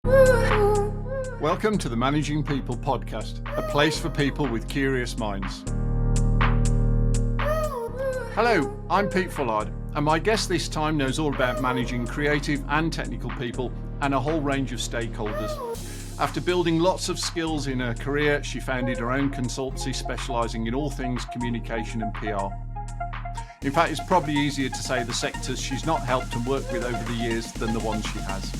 Welcome to the Managing People podcast, a place for people with curious minds. Hello, I'm Pete Fullard, and my guest this time knows all about managing creative and technical people and a whole range of stakeholders. After building lots of skills in her career, she founded her own consultancy specialising in all things communication and PR. In fact, it's probably easier to say the sectors she's not helped and worked with over the years than the ones she has.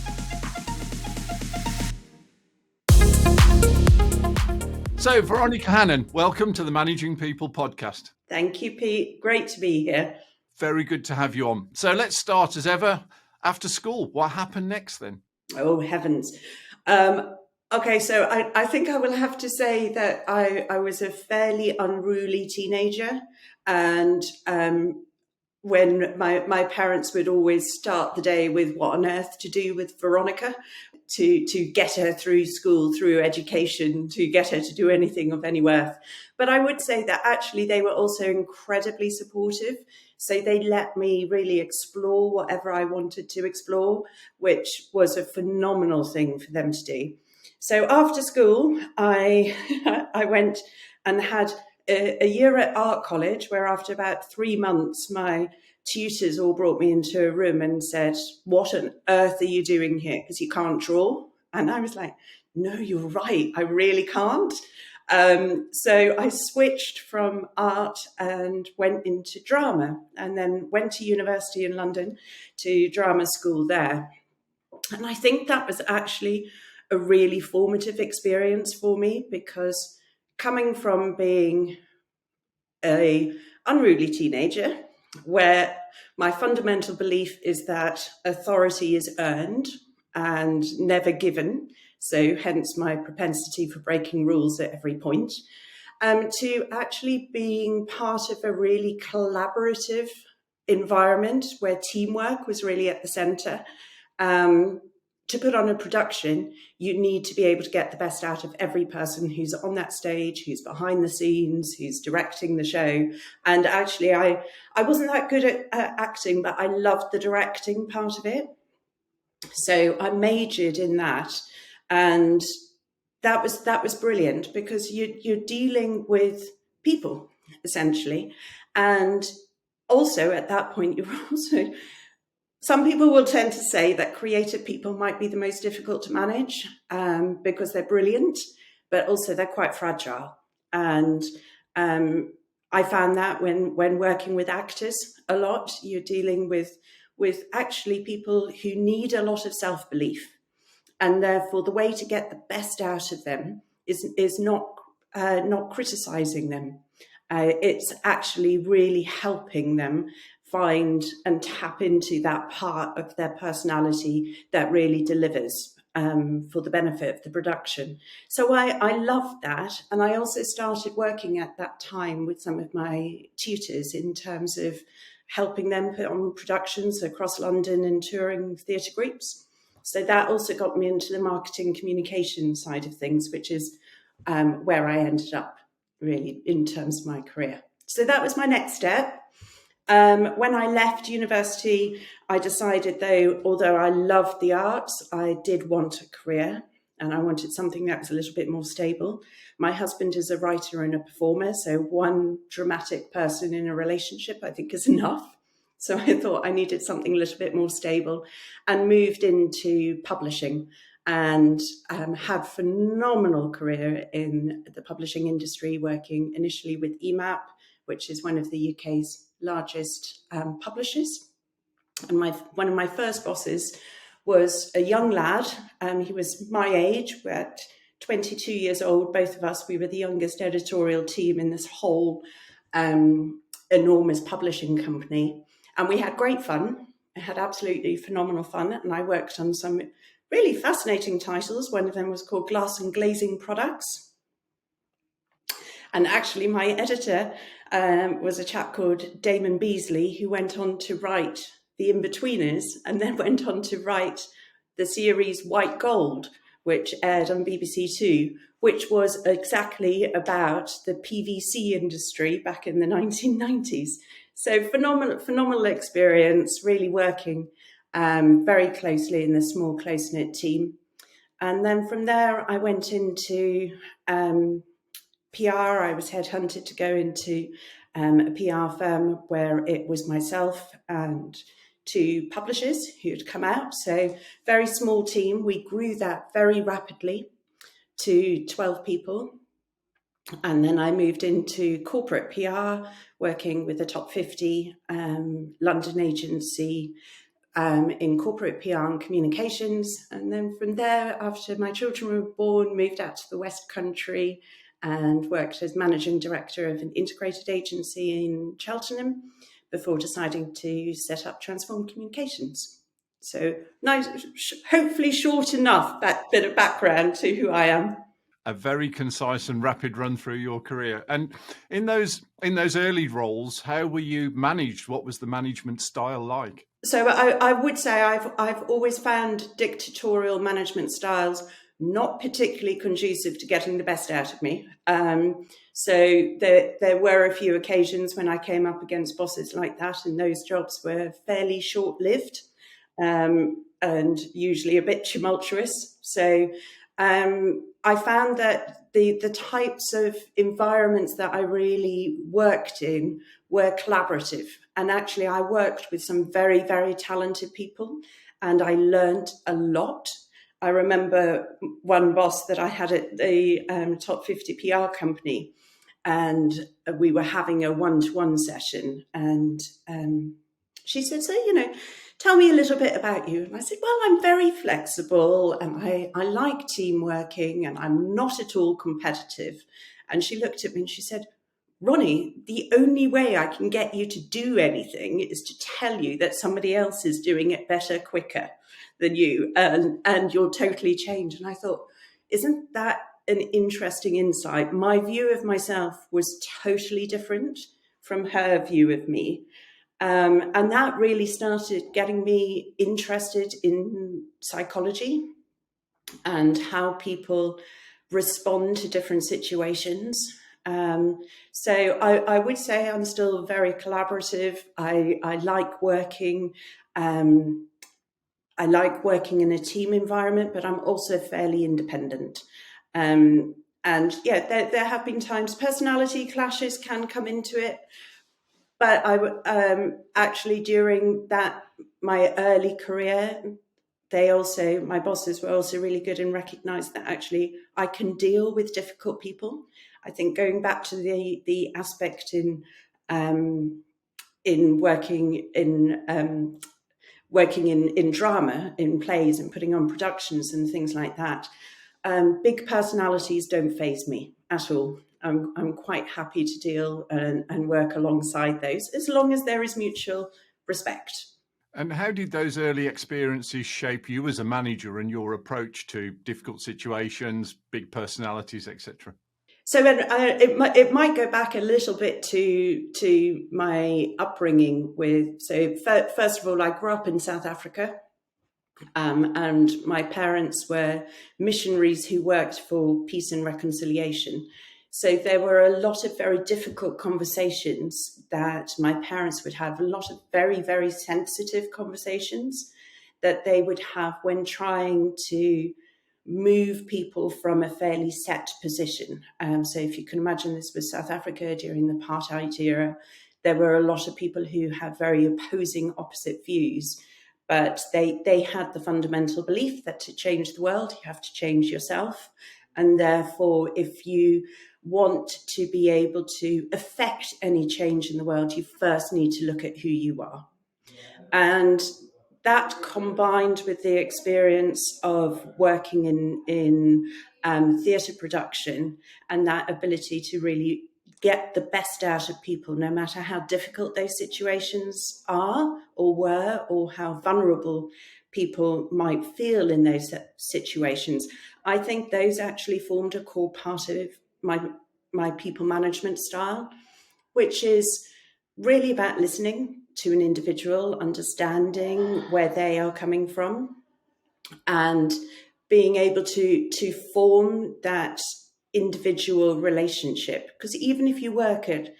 So, Veronica Hannon, welcome to the Managing People podcast. Thank you, Pete. Great to be here. Very good to have you on. So let's start as ever. After school, what happened next then? Oh, heavens. Okay, so I think I will have to say that I was a fairly unruly teenager. And when my parents would always start the day with what on earth to do with Veronica, to get her through school, through education, to get her to do anything of any worth. But I would say that actually they were also incredibly supportive. So they let me really explore whatever I wanted to explore, which was a phenomenal thing for them to do. So after school, I went and had a year at art college, where after about 3 months, my tutors all brought me into a room and said, "What on earth are you doing here? Because you can't draw." And I was like, "No, you're right. I really can't." So I switched from art and went into drama, and then went to university in London to drama school there. And I think that was actually a really formative experience for me, because coming from being an unruly teenager, where my fundamental belief is that authority is earned and never given, so hence my propensity for breaking rules at every point, to actually being part of a really collaborative environment where teamwork was really at the centre. To put on a production, you need to be able to get the best out of every person who's on that stage, who's behind the scenes, who's directing the show. And actually, I wasn't that good at acting, but I loved the directing part of it. So I majored in that. And that was brilliant, because you're dealing with people, essentially. And also at that point, you're also... Some people will tend to say that creative people might be the most difficult to manage because they're brilliant, but also they're quite fragile. And I found that when working with actors a lot, you're dealing with actually people who need a lot of self-belief. And therefore, the way to get the best out of them is not criticizing them. It's actually really helping them find and tap into that part of their personality that really delivers for the benefit of the production. So I loved that. And I also started working at that time with some of my tutors in terms of helping them put on productions across London and touring theatre groups. So that also got me into the marketing communication side of things, which is where I ended up really in terms of my career. So that was my next step. When I left university, I decided, though, although I loved the arts, I did want a career, and I wanted something that was a little bit more stable. My husband is a writer and a performer, so one dramatic person in a relationship, I think, is enough. So I thought I needed something a little bit more stable, and moved into publishing, and had a phenomenal career in the publishing industry, working initially with EMAP, which is one of the UK's largest publishers. And one of my first bosses was a young lad. He was my age. We're at 22 years old, both of us. We were the youngest editorial team in this whole enormous publishing company. And we had great fun. I had absolutely phenomenal fun. And I worked on some really fascinating titles. One of them was called Glass and Glazing Products. And actually, my editor was a chap called Damon Beasley, who went on to write The In-Betweeners, and then went on to write the series White Gold, which aired on BBC Two, which was exactly about the PVC industry back in the 1990s. So phenomenal experience, really working very closely in the small, close-knit team. And then from there, I went into PR. I was headhunted to go into a PR firm where it was myself and two publishers who'd come out. So very small team. We grew that very rapidly to 12 people. And then I moved into corporate PR, working with a top 50 London agency in corporate PR and communications. And then from there, after my children were born, moved out to the West Country and worked as managing director of an integrated agency in Cheltenham before deciding to set up Transform Communications. So nice, hopefully short enough, that bit of background to who I am. A very concise and rapid run through your career. And in those early roles, how were you managed? What was the management style like? So I would say I've always found dictatorial management styles not particularly conducive to getting the best out of me. So there were a few occasions when I came up against bosses like that, and those jobs were fairly short-lived and usually a bit tumultuous. So I found that the types of environments that I really worked in were collaborative. And actually, I worked with some very, very talented people, and I learned a lot. I remember one boss that I had at the top 50 PR company, and we were having a one-to-one session. And she said, so, tell me a little bit about you. And I said, well, I'm very flexible and I like team working and I'm not at all competitive. And she looked at me and she said, Ronnie, the only way I can get you to do anything is to tell you that somebody else is doing it better, quicker than you, and you'll totally change. And I thought, isn't that an interesting insight? My view of myself was totally different from her view of me. And that really started getting me interested in psychology and how people respond to different situations. So I would say I'm still very collaborative. I like working. I like working in a team environment, but I'm also fairly independent. And yeah, there have been times personality clashes can come into it. But I actually during my early career, my bosses were also really good and recognised that actually I can deal with difficult people. I think going back to the aspect in working in drama, in plays and putting on productions and things like that, big personalities don't faze me at all. I'm quite happy to deal and work alongside those as long as there is mutual respect. And how did those early experiences shape you as a manager and your approach to difficult situations, big personalities, etc.? So it might go back a little bit to my upbringing first of all, I grew up in South Africa. And my parents were missionaries who worked for peace and reconciliation. So there were a lot of very difficult conversations that my parents would have, a lot of very, very sensitive conversations that they would have when trying to move people from a fairly set position. So if you can imagine, this was South Africa during the apartheid era. There were a lot of people who had very opposing, opposite views. But they had the fundamental belief that to change the world, you have to change yourself. And therefore, if you want to be able to affect any change in the world, you first need to look at who you are. And that combined with the experience of working in theatre production and that ability to really get the best out of people, no matter how difficult those situations are or were, or how vulnerable people might feel in those situations. I think those actually formed a core part of my people management style, which is really about listening to an individual, understanding where they are coming from, and being able to form that individual relationship. Because even if you work at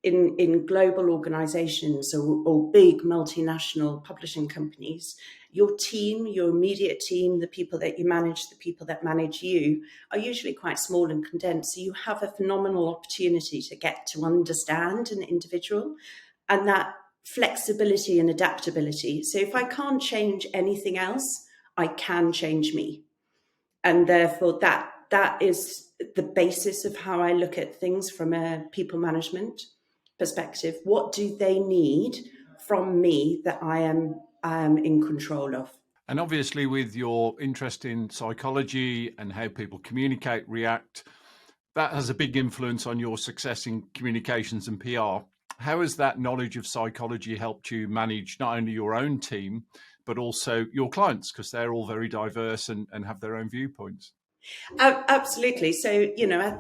in global organizations or big multinational publishing companies, your team, your immediate team, the people that you manage, the people that manage you, are usually quite small and condensed. So you have a phenomenal opportunity to get to understand an individual, and that flexibility and adaptability. So if I can't change anything else, I can change me. And therefore that is the basis of how I look at things from a people management perspective. What do they need from me that I am in control of? And obviously, with your interest in psychology and how people communicate, react, that has a big influence on your success in communications and PR. How has that knowledge of psychology helped you manage not only your own team, but also your clients, because they're all very diverse and have their own viewpoints? Absolutely. So,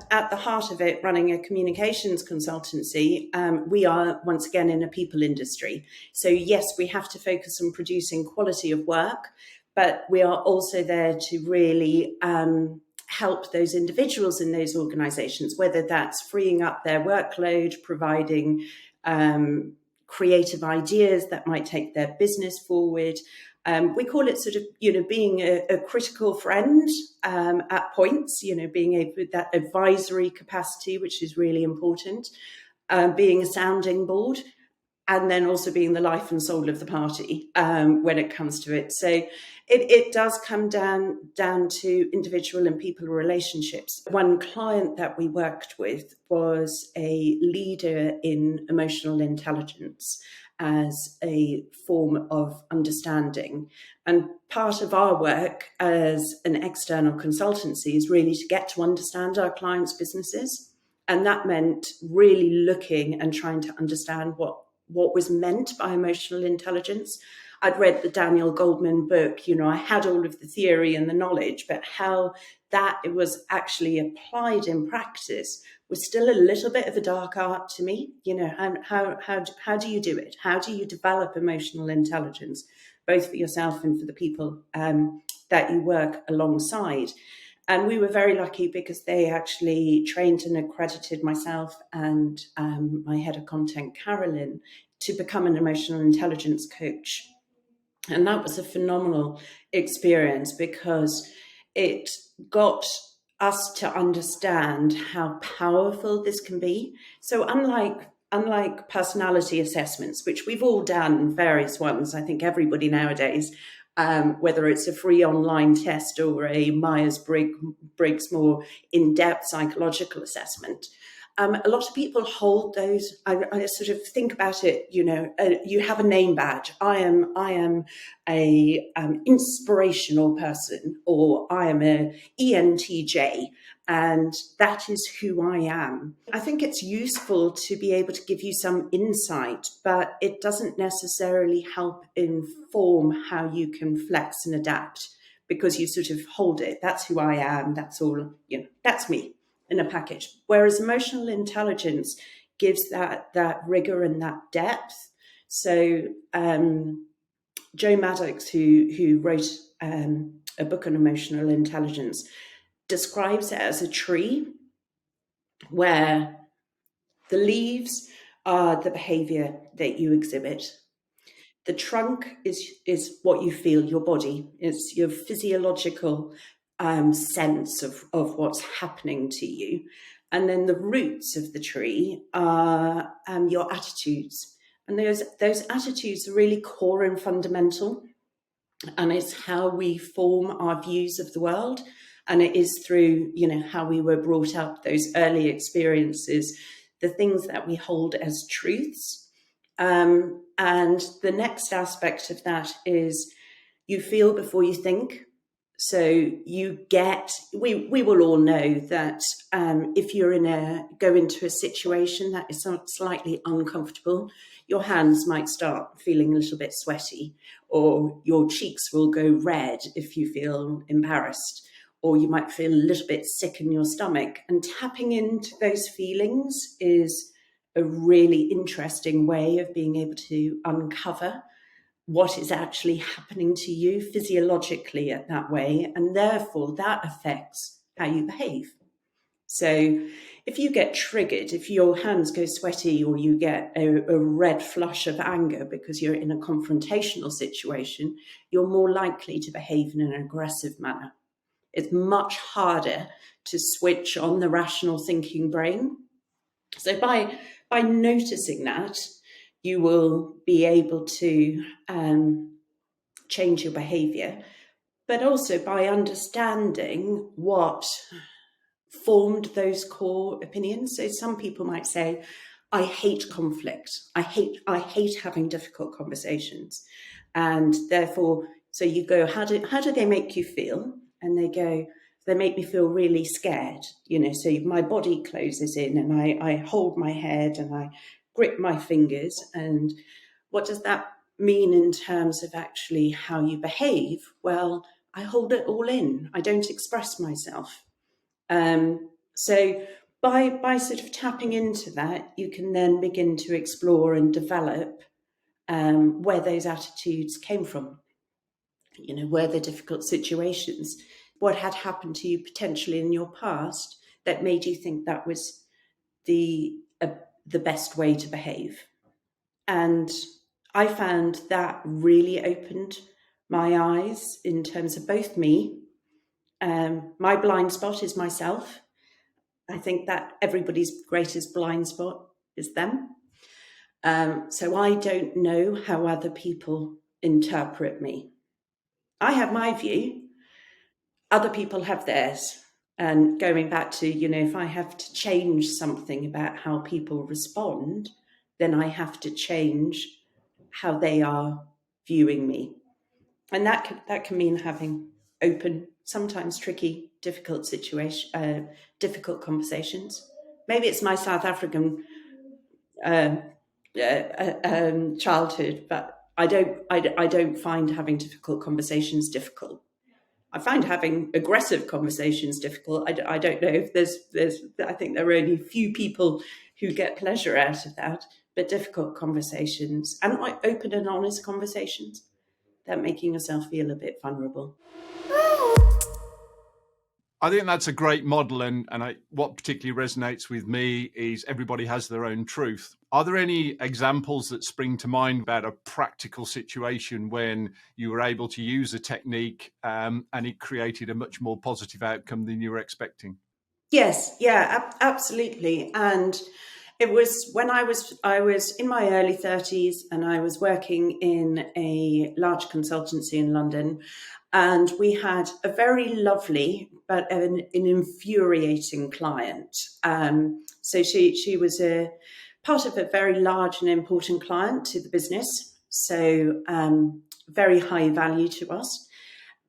at the heart of it, running a communications consultancy, we are once again in a people industry. So yes, we have to focus on producing quality of work, but we are also there to really help those individuals in those organizations, whether that's freeing up their workload, providing creative ideas that might take their business forward. We call it sort of, being a critical friend at points, being able that advisory capacity, which is really important, being a sounding board, and then also being the life and soul of the party when it comes to it. So it does come down to individual and people relationships. One client that we worked with was a leader in emotional intelligence as a form of understanding. And part of our work as an external consultancy is really to get to understand our clients' businesses. And that meant really looking and trying to understand what was meant by emotional intelligence. I'd read the Daniel Goleman book, I had all of the theory and the knowledge, but how that it was actually applied in practice was still a little bit of a dark art to me. How do you do it? How do you develop emotional intelligence, both for yourself and for the people that you work alongside? And we were very lucky because they actually trained and accredited myself and my head of content, Carolyn, to become an emotional intelligence coach. And that was a phenomenal experience because it got us to understand how powerful this can be. So unlike personality assessments, which we've all done various ones, I think everybody nowadays, whether it's a free online test or a Myers-Briggs more in-depth psychological assessment, a lot of people hold those. I sort of think about it. You have a name badge. I am a inspirational person, or I am a ENTJ, and that is who I am. I think it's useful to be able to give you some insight, but it doesn't necessarily help inform how you can flex and adapt, because you sort of hold it. That's who I am. That's all. That's me in a package. Whereas emotional intelligence gives that rigor and that depth. So Jolyon Maddocks, who wrote a book on emotional intelligence, describes it as a tree where the leaves are the behavior that you exhibit. The trunk is what you feel, your body. It's your physiological sense of what's happening to you. And then the roots of the tree are your attitudes. And those attitudes are really core and fundamental. And it's how we form our views of the world. And it is through, how we were brought up, those early experiences, the things that we hold as truths. And the next aspect of that is you feel before you think. So we will all know that if you're go into a situation that is slightly uncomfortable, your hands might start feeling a little bit sweaty, or your cheeks will go red if you feel embarrassed, or you might feel a little bit sick in your stomach. And tapping into those feelings is a really interesting way of being able to uncover what is actually happening to you physiologically at that way, and therefore that affects how you behave. So if you get triggered, if your hands go sweaty or you get a red flush of anger because you're in a confrontational situation, you're more likely to behave in an aggressive manner. It's much harder to switch on the rational thinking brain. So by noticing that, you will be able to change your behavior, but also by understanding what formed those core opinions. So some people might say, I hate conflict. I hate having difficult conversations. And therefore, so you go, how do they make you feel? And they go, they make me feel really scared. So my body closes in and I hold my head and I grip my fingers. And what does that mean in terms of actually how you behave? Well, I hold it all in. I don't express myself. So by sort of tapping into that, you can then begin to explore and develop where those attitudes came from. Were there difficult situations? What had happened to you potentially in your past that made you think that was the best way to behave? And I found that really opened my eyes in terms of both me. My blind spot is myself. I think that everybody's greatest blind spot is them. So I don't know how other people interpret me. I have my view. Other people have theirs. And going back to, if I have to change something about how people respond, then I have to change how they are viewing me. And that can mean having open, sometimes tricky, difficult conversations. Maybe it's my South African childhood, but I don't find having difficult conversations difficult. I find having aggressive conversations difficult. I don't know if there's. I think there are only a few people who get pleasure out of that. But difficult conversations and open and honest conversations, that making yourself feel a bit vulnerable. I think that's a great model, and what particularly resonates with me is everybody has their own truth. Are there any examples that spring to mind about a practical situation when you were able to use a technique and it created a much more positive outcome than you were expecting? Yes, absolutely. And it was when I was in my early 30s and I was working in a large consultancy in London. And we had a very lovely but an infuriating client. So she was a part of a very large and important client to the business. So very high value to us.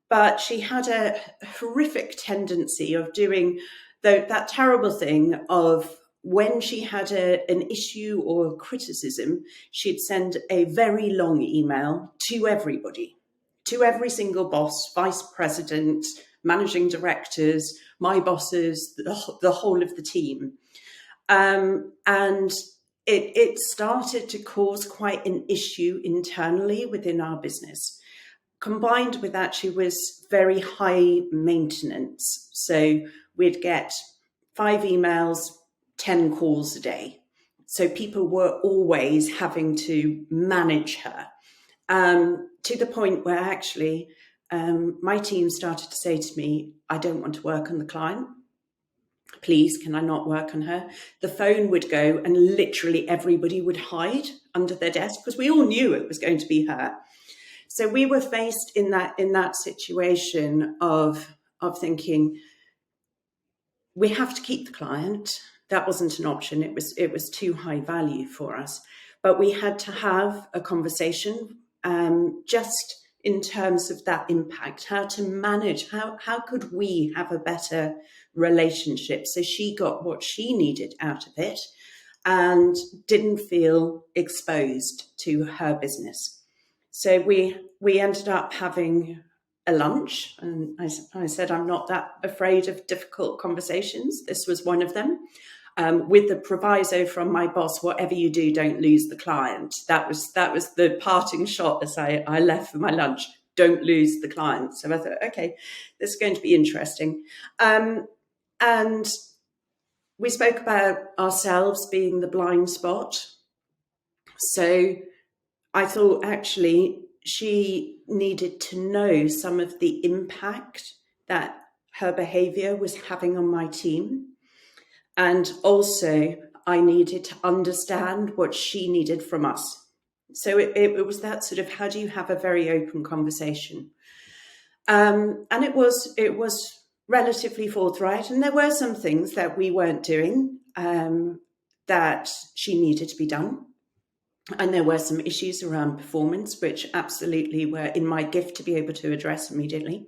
But she had a horrific tendency of doing that terrible thing of when she had an issue or criticism, she'd send a very long email to everybody. To every single boss, vice president, managing directors, my bosses, the whole of the team. And it started to cause quite an issue internally within our business. Combined with that, she was very high maintenance. So we'd get 5 emails, 10 calls a day. So people were always having to manage her. To the point where actually my team started to say to me, I don't want to work on the client. Please, can I not work on her? The phone would go and literally everybody would hide under their desk because we all knew it was going to be her. So we were faced in that situation of thinking, we have to keep the client. That wasn't an option. It was too high value for us. But we had to have a conversation just in terms of that impact, how to manage, how could we have a better relationship so she got what she needed out of it and didn't feel exposed to her business. So we ended up having a lunch, and I said, I'm not that afraid of difficult conversations. This was one of them. With the proviso from my boss, whatever you do, don't lose the client. That was the parting shot as I left for my lunch. Don't lose the client. So I thought, okay, this is going to be interesting. And we spoke about ourselves being the blind spot. So I thought actually she needed to know some of the impact that her behaviour was having on my team. And also, I needed to understand what she needed from us. So it was that sort of, how do you have a very open conversation? And it was relatively forthright, and there were some things that we weren't doing that she needed to be done. And there were some issues around performance, which absolutely were in my gift to be able to address immediately.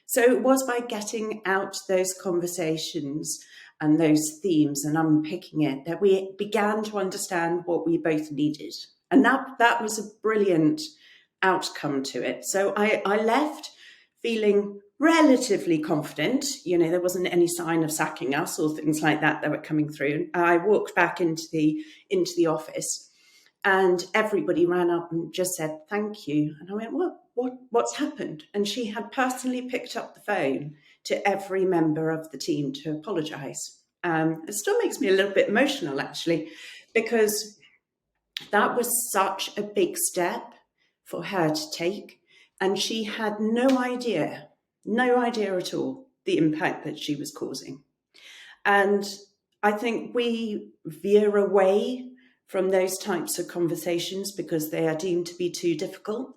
So it was by getting out those conversations and those themes and unpicking it that we began to understand what we both needed. And that was a brilliant outcome to it. So I left feeling relatively confident. There wasn't any sign of sacking us or things like that were coming through. I walked back into the office, and everybody ran up and just said, "Thank you." And I went, what's happened? And she had personally picked up the phone to every member of the team to apologise. It still makes me a little bit emotional, actually, because that was such a big step for her to take. And she had no idea at all, the impact that she was causing. And I think we veer away from those types of conversations because they are deemed to be too difficult.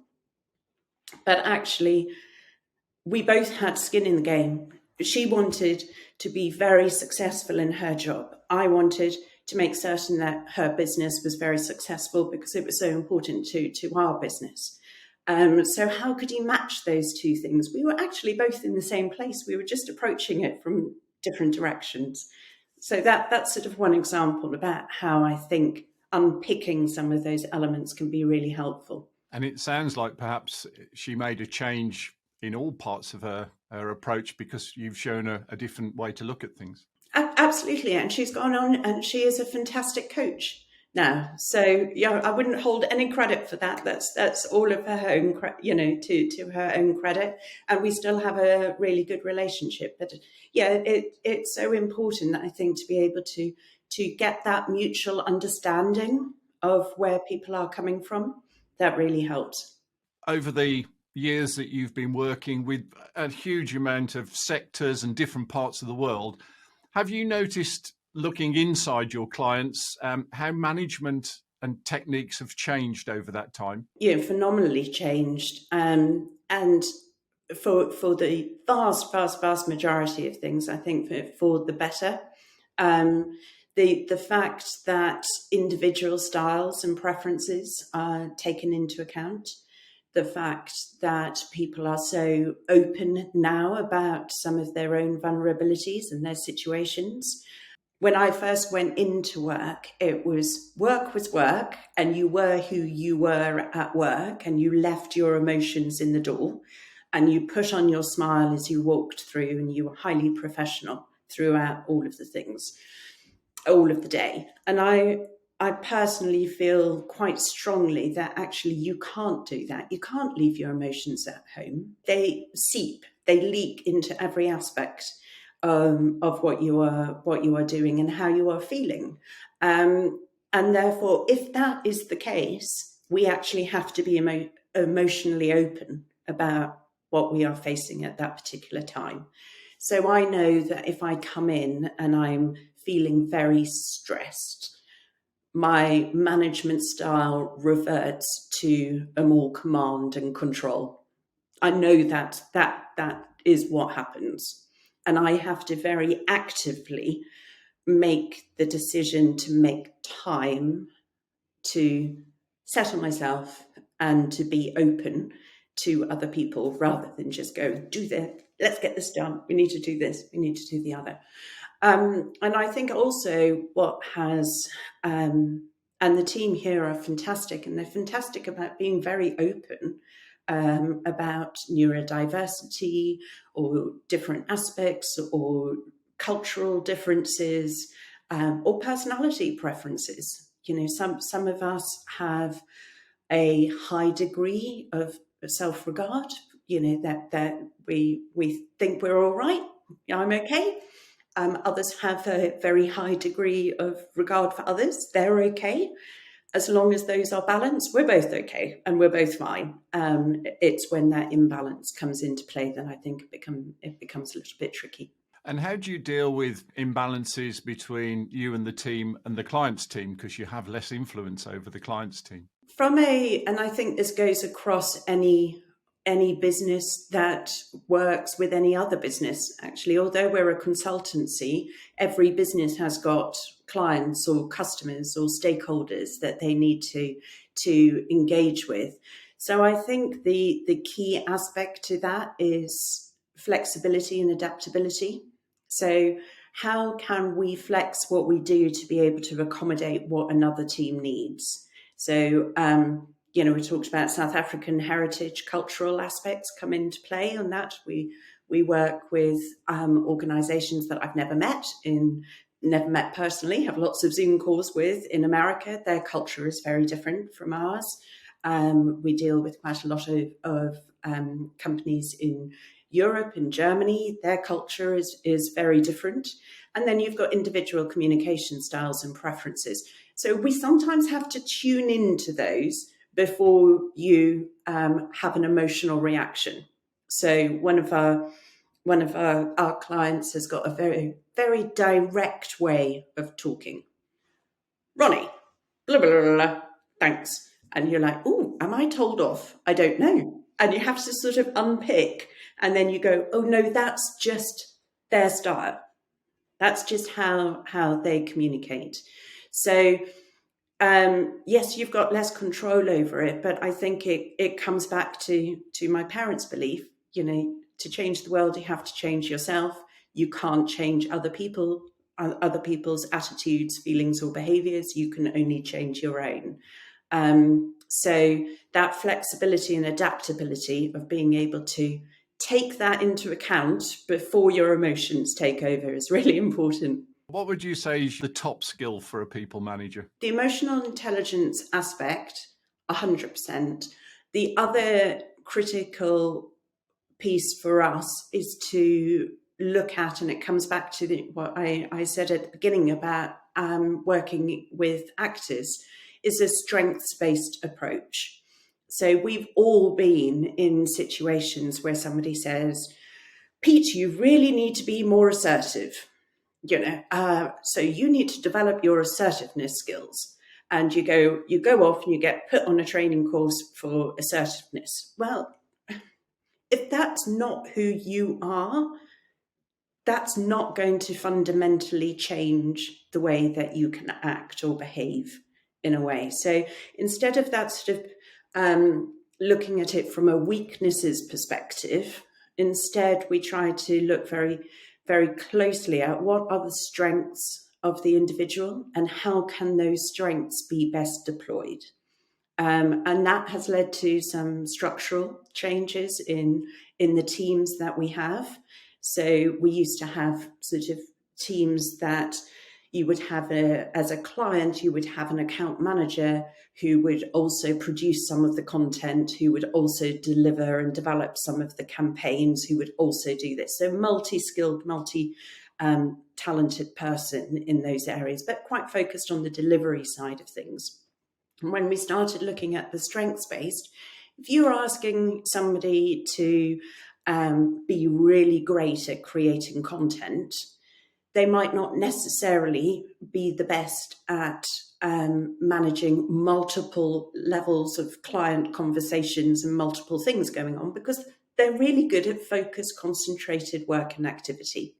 But actually, we both had skin in the game. She wanted to be very successful in her job. I wanted to make certain that her business was very successful because it was so important to our business. So how could you match those two things? We were actually both in the same place. We were just approaching it from different directions. So that's sort of one example about how I think unpicking some of those elements can be really helpful. And it sounds like perhaps she made a change in all parts of her approach because you've shown a different way to look at things. Absolutely. And she's gone on and she is a fantastic coach now. So, I wouldn't hold any credit for that. That's all of her own, to her own credit. And we still have a really good relationship. But it's so important, I think, to be able to get that mutual understanding of where people are coming from. That really helps. Over the years that you've been working with a huge amount of sectors and different parts of the world, have you noticed, looking inside your clients, how management and techniques have changed over that time? Phenomenally changed. And for the vast majority of things, I think for the better. The fact that individual styles and preferences are taken into account, the fact that people are so open now about some of their own vulnerabilities and their situations. When I first went into work, it was work, and you were who you were at work, and you left your emotions in the door, and you put on your smile as you walked through, and you were highly professional throughout all of the things, all of the day. And I personally feel quite strongly that actually you can't do that. You can't leave your emotions at home. They leak into every aspect of what you are doing and how you are feeling. And therefore, if that is the case, we actually have to be emotionally open about what we are facing at that particular time. So I know that if I come in and I'm feeling very stressed, my management style reverts to a more command and control. I know that is what happens. And I have to very actively make the decision to make time to settle myself and to be open to other people rather than just go, do this, let's get this done. We need to do this, we need to do the other. And I think also what has, and the team here are fantastic, and they're fantastic about being very open about neurodiversity or different aspects or cultural differences or personality preferences. Some of us have a high degree of self-regard, that we think we're all right, I'm okay. Others have a very high degree of regard for others. They're okay. As long as those are balanced, we're both okay and we're both fine. It's when that imbalance comes into play that I think it becomes a little bit tricky. And how do you deal with imbalances between you and the team and the client's team, because you have less influence over the client's team? And I think this goes across any business that works with any other business, actually. Although we're a consultancy, every business has got clients or customers or stakeholders that they need to engage with. So I think the key aspect to that is flexibility and adaptability. So how can we flex what we do to be able to accommodate what another team needs? So, we talked about South African heritage, cultural aspects come into play on that. We work with organisations that I've never met personally, have lots of Zoom calls with in America. Their culture is very different from ours. We deal with quite a lot of companies in Europe and Germany. Their culture is very different. And then you've got individual communication styles and preferences. So we sometimes have to tune into those before you have an emotional reaction. So one of our clients has got a very, very direct way of talking. Ronnie, blah, blah, blah, blah, thanks. And you're like, oh, am I told off? I don't know. And you have to sort of unpick, and then you go, oh no, that's just their style. That's just how they communicate. So yes, you've got less control over it, but I think it comes back to my parents' belief, to change the world, you have to change yourself. You can't change other people's attitudes, feelings, or behaviors. You can only change your own. So that flexibility and adaptability of being able to take that into account before your emotions take over is really important. What would you say is the top skill for a people manager? The emotional intelligence aspect, 100%. The other critical piece for us is to look at, and it comes back to what I said at the beginning about working with actors, is a strengths-based approach. So we've all been in situations where somebody says, Pete, you really need to be more assertive. So you need to develop your assertiveness skills. And you go off and you get put on a training course for assertiveness. Well, if that's not who you are, that's not going to fundamentally change the way that you can act or behave in a way. So instead of that sort of looking at it from a weaknesses perspective, instead we try to look very, very closely at what are the strengths of the individual and how can those strengths be best deployed. And that has led to some structural changes in the teams that we have. So we used to have sort of teams that you would have as a client, you would have an account manager who would also produce some of the content, who would also deliver and develop some of the campaigns, who would also do this. So multi-skilled, talented person in those areas, but quite focused on the delivery side of things. And when we started looking at the strengths-based, if you're asking somebody to be really great at creating content, they might not necessarily be the best at managing multiple levels of client conversations and multiple things going on, because they're really good at focused, concentrated work and activity.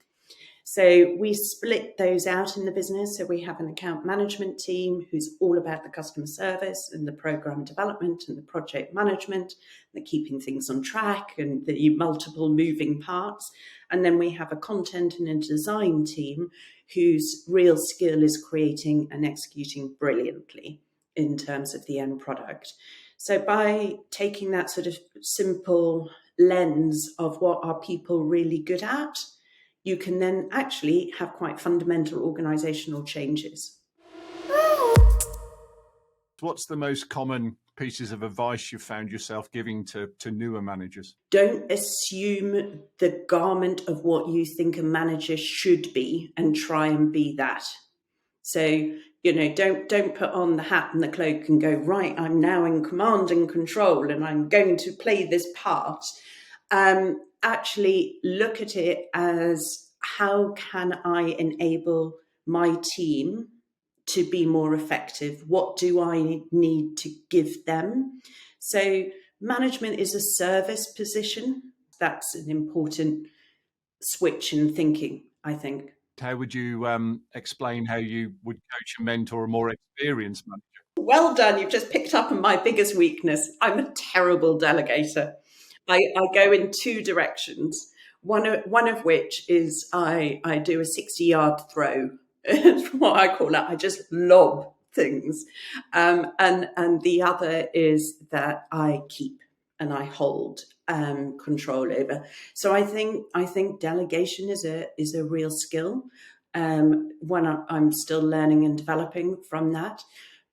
So we split those out in the business. So we have an account management team who's all about the customer service and the program development and the project management, the keeping things on track and the multiple moving parts. And then we have a content and a design team whose real skill is creating and executing brilliantly in terms of the end product. So by taking that sort of simple lens of what are people really good at, you can then actually have quite fundamental organizational changes. What's the most common pieces of advice you've found yourself giving to newer managers? Don't assume the garment of what you think a manager should be and try and be that. So, don't put on the hat and the cloak and go, right, I'm now in command and control and I'm going to play this part. Actually look at it as, how can I enable my team to be more effective? What do I need to give them? So management is a service position. That's an important switch in thinking, I think. How would you explain how you would coach and mentor a more experienced manager? Well done. You've just picked up on my biggest weakness. I'm a terrible delegator. I go in two directions. One of which is I do a 60-yard throw. It's what I call it. I just lob things. And the other is that I keep and I hold control over. So I think delegation is a real skill. When I'm still learning and developing from that.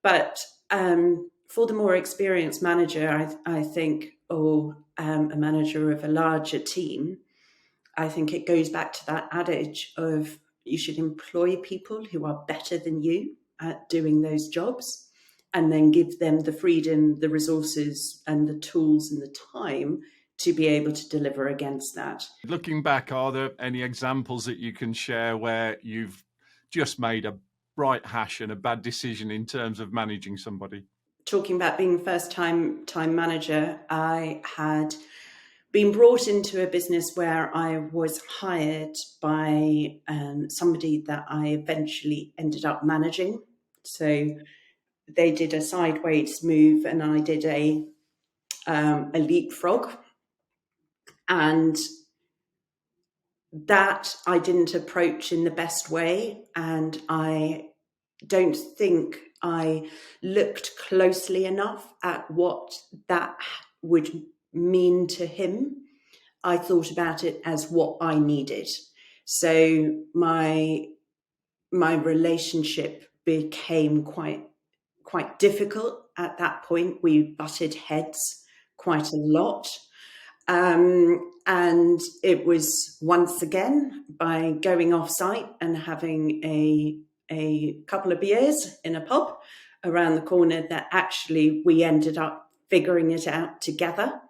But for the more experienced manager, I think, or a manager of a larger team, I think it goes back to that adage of you should employ people who are better than you at doing those jobs, and then give them the freedom, the resources, and the tools and the time to be able to deliver against that. Looking back, are there any examples that you can share where you've just made a bright hash and a bad decision in terms of managing somebody? Talking about being first-time manager, I had been brought into a business where I was hired by somebody that I eventually ended up managing. So they did a sideways move and I did a leapfrog. And that I didn't approach in the best way. And I don't think I looked closely enough at what that would mean to him. I thought about it as what I needed. So my relationship became quite difficult at that point. We butted heads quite a lot. And it was once again by going off site and having a couple of beers in a pub around the corner that actually we ended up figuring it out together.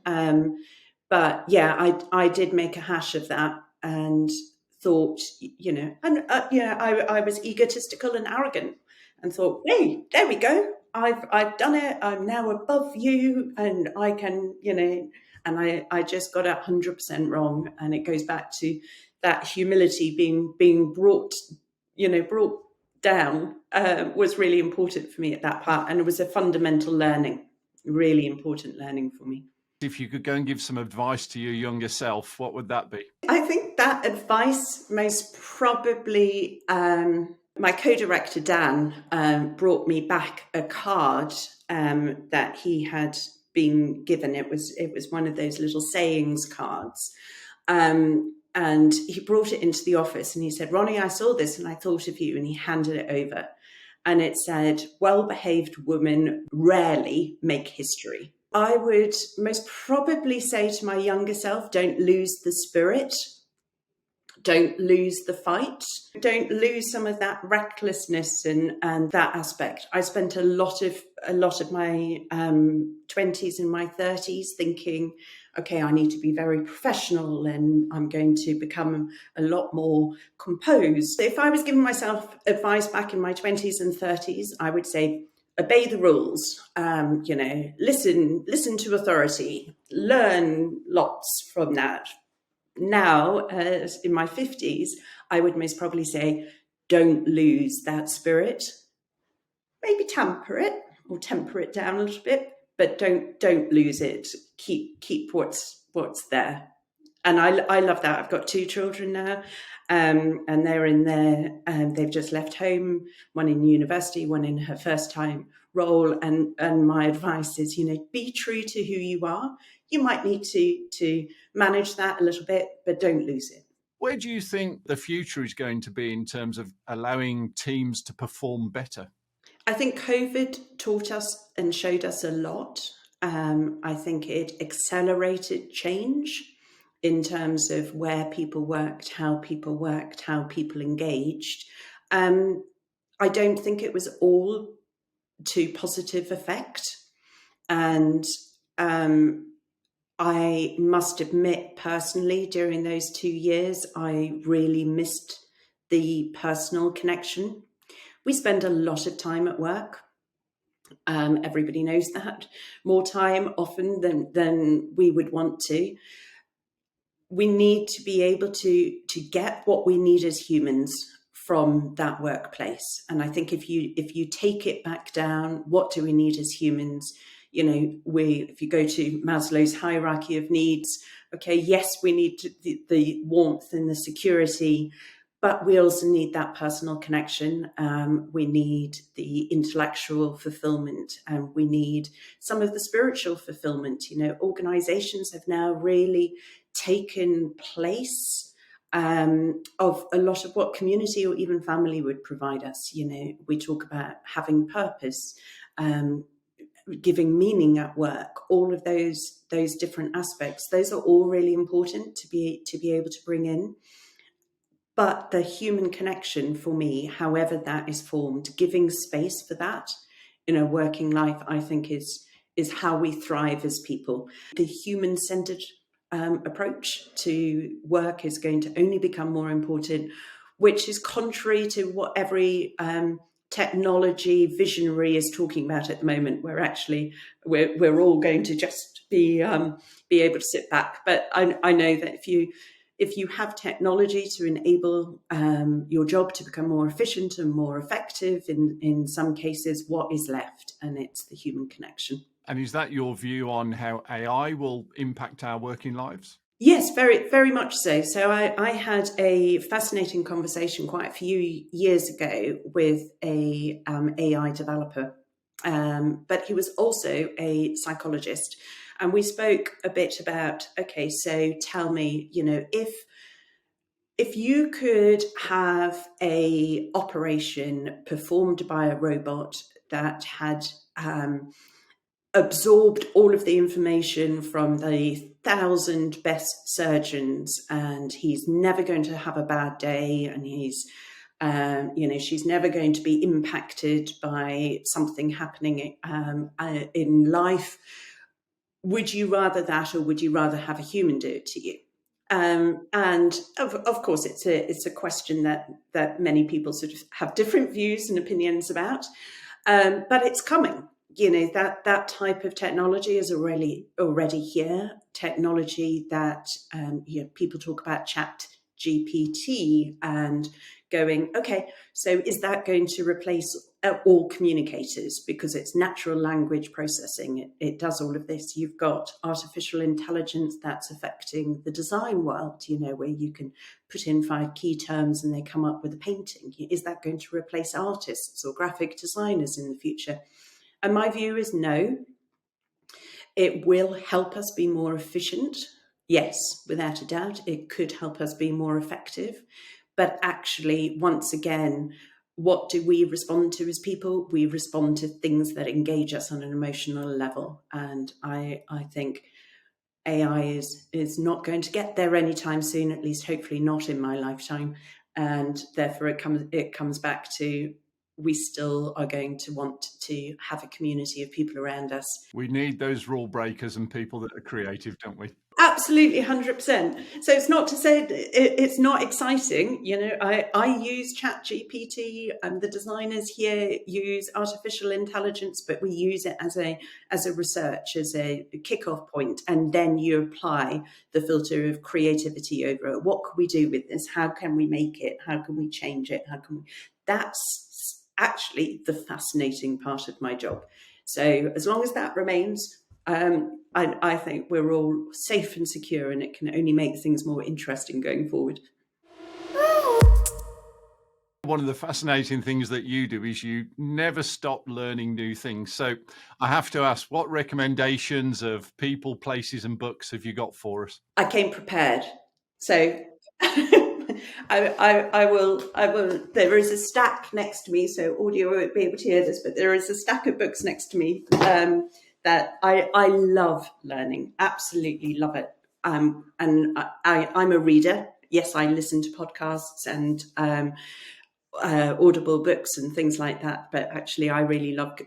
But yeah, I did make a hash of that and thought, I was egotistical and arrogant and thought, hey, there we go. I've done it. I'm now above you and I can, and I just got it 100% wrong. And it goes back to that humility being brought down was really important for me at that part. And it was a fundamental learning, really important learning for me. If you could go and give some advice to your younger self, what would that be? I think that advice most probably, my co-director Dan brought me back a card that he had been given. It was one of those little sayings cards. And he brought it into the office and he said, Ronnie, I saw this and I thought of you, and he handed it over. And it said, well-behaved women rarely make history. I would most probably say to my younger self, don't lose the spirit. Don't lose the fight. Don't lose some of that recklessness and that aspect. I spent a lot of my 20s and my 30s thinking, okay, I need to be very professional and I'm going to become a lot more composed. If I was giving myself advice back in my 20s and 30s, I would say, obey the rules, listen to authority, learn lots from that. Now, in my 50s, I would most probably say, don't lose that spirit. Maybe temper it down a little bit, but don't lose it. Keep what's there. And I love that. I've got 2 children now, and they're in there, and they've just left home, one in university, one in her first time role. And my advice is, be true to who you are. You might need to manage that a little bit, but don't lose it. Where do you think the future is going to be in terms of allowing teams to perform better? I think COVID taught us and showed us a lot. I think it accelerated change in terms of where people worked, how people engaged. I don't think it was all to positive effect. And I must admit, personally, during those 2 years, I really missed the personal connection. We spend a lot of time at work. Everybody knows that. More time often than we would want to. We need to be able to get what we need as humans from that workplace. And I think if you take it back down, what do we need as humans? You know, if you go to Maslow's hierarchy of needs, okay, yes, we need the warmth and the security, but we also need that personal connection. We need the intellectual fulfillment, and we need some of the spiritual fulfillment. You know, organizations have now really taken place of a lot of what community or even family would provide us. You know, we talk about having purpose, giving meaning at work, all of those different aspects. Those are all really important to be able to bring in. But the human connection for me, however that is formed, giving space for that in a working life, I think is how we thrive as people. The human-centered approach to work is going to only become more important, which is contrary to what every technology visionary is talking about at the moment. We're all going to just be able to sit back. But I know that if you have technology to enable your job to become more efficient and more effective, in some cases, what is left? And it's the human connection. And is that your view on how AI will impact our working lives? Yes, very, very much so. So I had a fascinating conversation quite a few years ago with a AI developer, but he was also a psychologist. And we spoke a bit about, okay, so tell me, you know, if you could have a operation performed by a robot that had absorbed all of the information from the 1,000 best surgeons, and he's never going to have a bad day, and he's she's never going to be impacted by something happening in life. Would you rather that, or would you rather have a human do it to you? And of course, it's a question that many people sort of have different views and opinions about, but it's coming. You know, that type of technology is already here. Technology that people talk about Chat GPT and going, okay, so is that going to replace all communicators? Because it's natural language processing. It does all of this. You've got artificial intelligence that's affecting the design world, you know, where you can put in 5 key terms and they come up with a painting. Is that going to replace artists or graphic designers in the future? And my view is no. It will help us be more efficient. Yes, without a doubt, it could help us be more effective. But actually, once again, what do we respond to as people? We respond to things that engage us on an emotional level. And I think AI is not going to get there anytime soon, at least hopefully not in my lifetime. And therefore it comes back to, we still are going to want to have a community of people around us. We need those rule breakers and people that are creative, don't we? Absolutely, 100%. So it's not to say it's not exciting. You know, I use Chat GPT, and the designers here use artificial intelligence, but we use it as a research, as a kickoff point, and then you apply the filter of creativity over it. What can we do with this? How can we make it? How can we change it? That's actually the fascinating part of my job. So as long as that remains, I think we're all safe and secure, and it can only make things more interesting going forward. One of the fascinating things that you do is you never stop learning new things. So I have to ask, what recommendations of people, places and books have you got for us? I came prepared. So I will. There is a stack next to me, so audio won't be able to hear this, but there is a stack of books next to me that I love learning. Absolutely love it. And I'm a reader. Yes, I listen to podcasts and Audible books and things like that, but actually I really love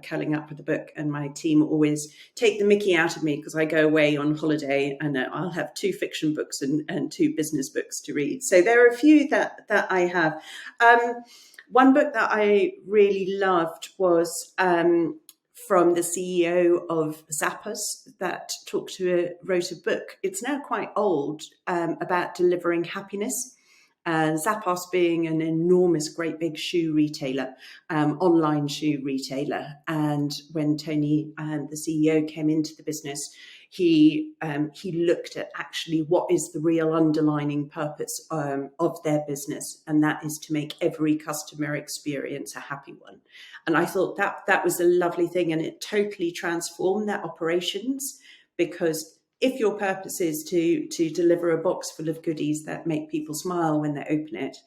curling up with a book, and my team always take the mickey out of me because I go away on holiday and I'll have 2 fiction books and 2 business books to read. So there are a few that I have. One book that I really loved was from the CEO of Zappos that wrote a book. It's now quite old, about delivering happiness. Zappos being an enormous, great big shoe retailer, online shoe retailer. And when Tony, the CEO, came into the business, he looked at actually what is the real underlining purpose of their business, and that is to make every customer experience a happy one. And I thought that was a lovely thing, and it totally transformed their operations, because if your purpose is to deliver a box full of goodies that make people smile when they open it,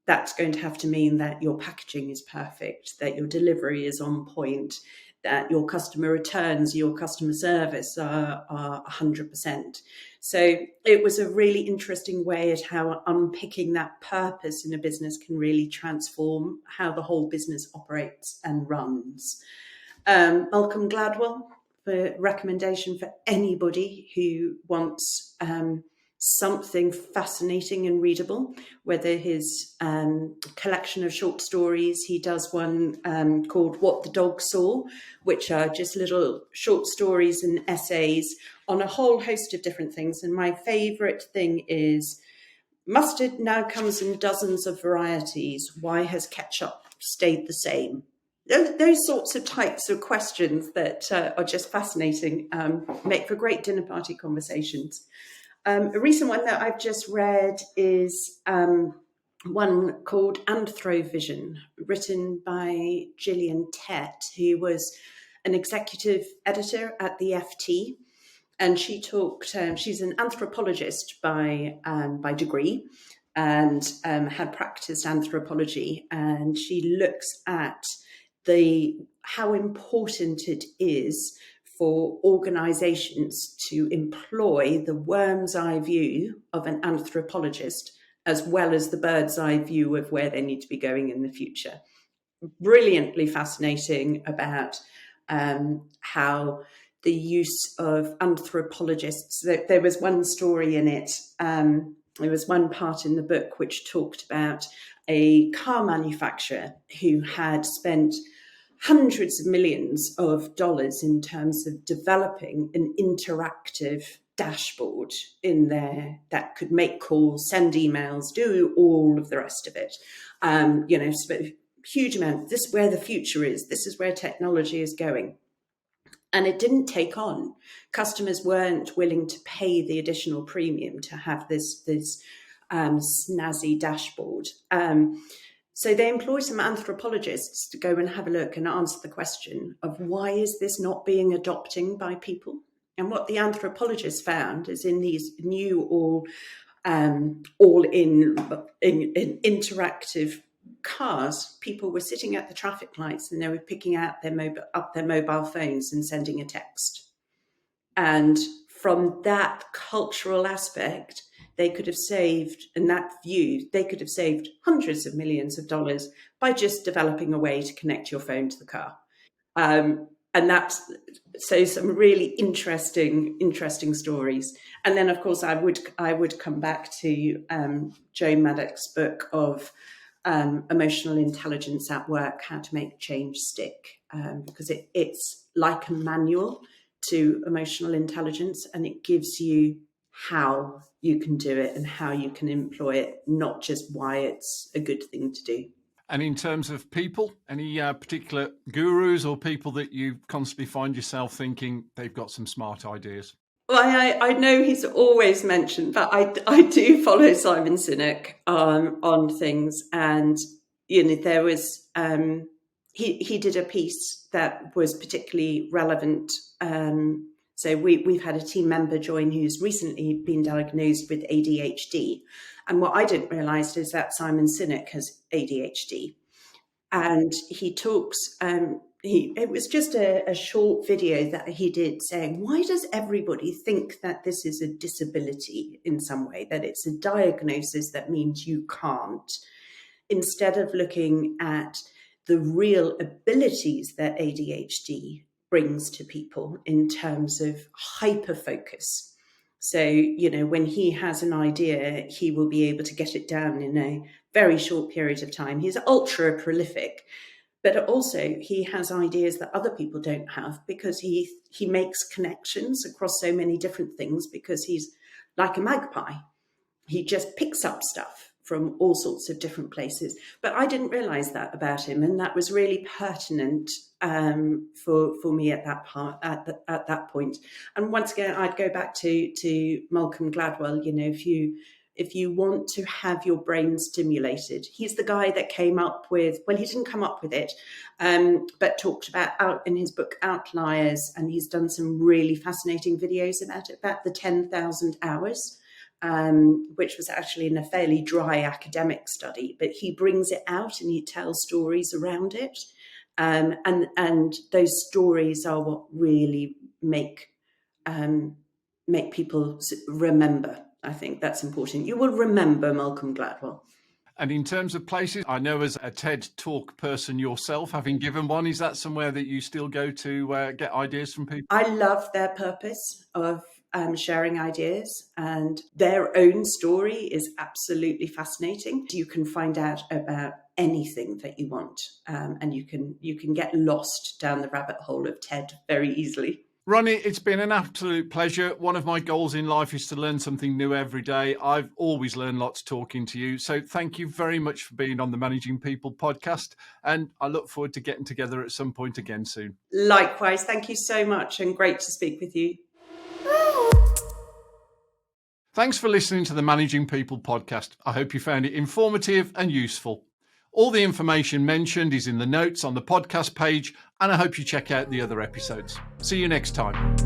that's going to have to mean that your packaging is perfect, that your delivery is on point, that your customer returns, your customer service are 100%. So it was a really interesting way at how unpicking that purpose in a business can really transform how the whole business operates and runs. Malcolm Gladwell, for recommendation for anybody who wants something fascinating and readable, whether his collection of short stories. He does one called What the Dog Saw, which are just little short stories and essays on a whole host of different things. And my favourite thing is mustard now comes in dozens of varieties. Why has ketchup stayed the same? Those sorts of types of questions that are just fascinating, make for great dinner party conversations. A recent one that I've just read is one called Anthrovision, written by Gillian Tett, who was an executive editor at the FT. And she talked, she's an anthropologist by degree, and had practiced anthropology. And she looks at how important it is for organizations to employ the worm's eye view of an anthropologist, as well as the bird's eye view of where they need to be going in the future. Brilliantly fascinating about how the use of anthropologists, there was one story in it, there was one part in the book which talked about a car manufacturer who had spent hundreds of millions of dollars in terms of developing an interactive dashboard in there that could make calls, send emails, do all of the rest of it. Huge amount. This is where the future is. This is where technology is going. And it didn't take on. Customers weren't willing to pay the additional premium to have this snazzy dashboard. So they employed some anthropologists to go and have a look and answer the question of why is this not being adopted by people? And what the anthropologists found is in these new all-in interactive cars, people were sitting at the traffic lights and they were picking out their mobile phones and sending a text. And from that cultural aspect, they could have saved, in that view, they could have saved hundreds of millions of dollars by just developing a way to connect your phone to the car. And that's so some really interesting stories. And then, of course, I would come back to Jolyon Maddocks' book of emotional intelligence at work, how to make change stick, because it's like a manual to emotional intelligence, and it gives you how you can do it and how you can employ it, not just why it's a good thing to do. And in terms of people, any particular gurus or people that you constantly find yourself thinking they've got some smart ideas? Well, I know he's always mentioned, but I do follow Simon Sinek on things, and there was he did a piece that was particularly relevant. So we've had a team member join who's recently been diagnosed with ADHD, And what I didn't realize is that Simon Sinek has ADHD. And he talks, it was just a short video that he did saying, why does everybody think that this is a disability in some way, that it's a diagnosis that means you can't, instead of looking at the real abilities that ADHD brings to people in terms of hyper-focus. So, when he has an idea, he will be able to get it down in a very short period of time. He's ultra prolific, but also he has ideas that other people don't have because he makes connections across so many different things because he's like a magpie. He just picks up stuff from all sorts of different places. But I didn't realize that about him, and that was really pertinent for me at that point. And once again, I'd go back to Malcolm Gladwell. If you want to have your brain stimulated, he's the guy that came up with, well, he didn't come up with it, but talked about in his book Outliers, and he's done some really fascinating videos about the 10,000 hours. Which was actually in a fairly dry academic study, but he brings it out and he tells stories around it. And those stories are what really make people remember. I think that's important. You will remember Malcolm Gladwell. And in terms of places, I know as a TED Talk person yourself, having given one, is that somewhere that you still go to get ideas from people? I love their purpose of sharing ideas, and their own story is absolutely fascinating. You can find out about anything that you want, and you can get lost down the rabbit hole of TED very easily. Ronnie, it's been an absolute pleasure. One of my goals in life is to learn something new every day. I've always learned lots talking to you. So thank you very much for being on the Managing People podcast. And I look forward to getting together at some point again soon. Likewise. Thank you so much, and great to speak with you. Thanks for listening to the Managing People podcast. I hope you found it informative and useful. All the information mentioned is in the notes on the podcast page, and I hope you check out the other episodes. See you next time.